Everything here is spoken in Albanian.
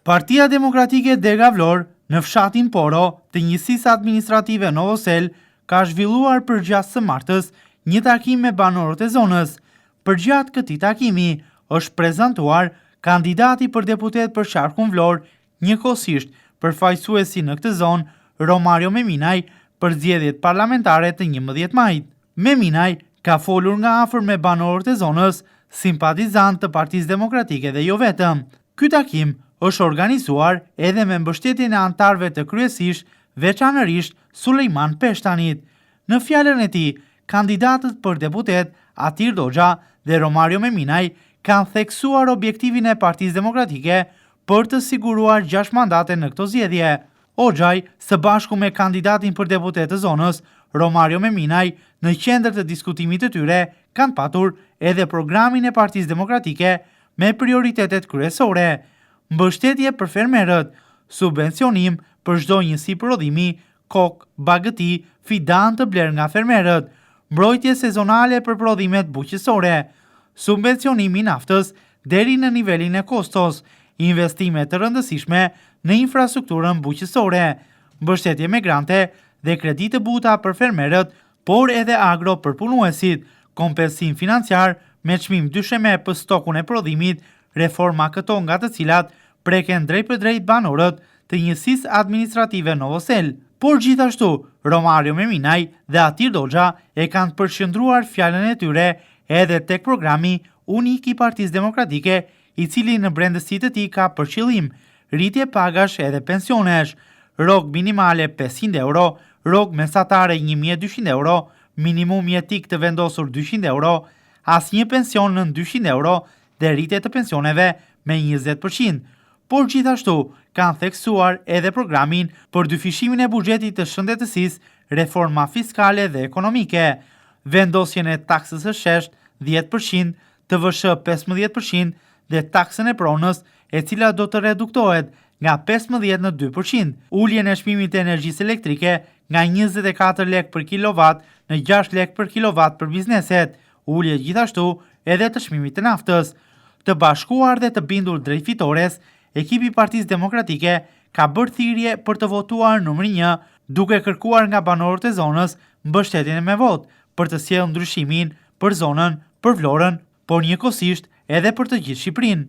Partia Demokratike Dega Vlorë në fshatin Poro të njësisë administrative Novosel ka zhvilluar përgjatë së martës një takim me banorët e zonës. Përgjatë këtij takimi është prezantuar kandidati për deputet për Qarkun Vlorë, njëkohësisht përfaqësuesi në këtë zonë Romario Meminaj për zgjedhjet parlamentare të 11 majit. Meminaj ka folur nga afër me banorët e zonës, simpatizant të Partisë Demokratike dhe jo vetëm. Ky takim është organizuar edhe me mbështetjen e anëtarëve të kryesisht, veçanërisht Sulejman Peshtanit. Në fjalën e tij, kandidatët për deputet Atir Doxha dhe Romario Meminaj kanë theksuar objektivin e Partisë Demokratike për të siguruar 6 mandate në këto zgjedhje. Hoxhaj, së bashku me kandidatin për deputet të zonës, Romario Meminaj, në qendër të diskutimit të tyre, kanë patur edhe programin e Partisë Demokratike me prioritetet kryesore: mbështetje për fermerët, subvencionim për çdo njësi prodhimi, kokë, bagëti, fidan të blerë nga fermerët, mbrojtje sezonale për prodhimet buqësore, subvencionimi i naftës deri në nivelin e kostos, investime të rëndësishme në infrastrukturën buqësore, mbështetje me grante dhe kredite buta për fermerët, por edhe agro për punuesit, kompensim financiar me çmim dysheme për stokun e prodhimit, reforma këto nga të cilat preken drejt për drejt banorët të njësisë administrative Novosel. Por gjithashtu, Romario Meminaj dhe Atir Doxha e kanë përqendruar fjalën e tyre edhe tek programi unik i Partisë Demokratike, i cili në brendësi të tij ka për qëllim rritje pagash edhe pensionesh, rrogë minimale 500 euro, rrogë mesatare 1200 euro, minimum jetik të vendosur 200 euro, asnjë pension nën 200 euro dhe rritje të pensioneve me 20%. Por gjithashtu kanë theksuar edhe programin për dyfishimin e buxhetit të shëndetësisë, reforma fiskale dhe ekonomike, vendosjen e taksës së shesht 10%, TVSH 15% dhe taksën e pronës, e cila do të reduktohet nga 15 në 2%, uljen e çmimit të energjisë elektrike nga 24 lek për kilovat në 6 lek për kilovat për bizneset, ulje gjithashtu edhe të çmimit të naftës. Të bashkuar dhe të bindur drejt fitores, ekipi i Partisë Demokratike ka bërë thirrje për të votuar numri 1, duke kërkuar nga banorët e zonës mbështetjen me votë për të sjellë ndryshimin për zonën, për Vlorën, por njëkohësisht edhe për të gjithë Shqipërinë.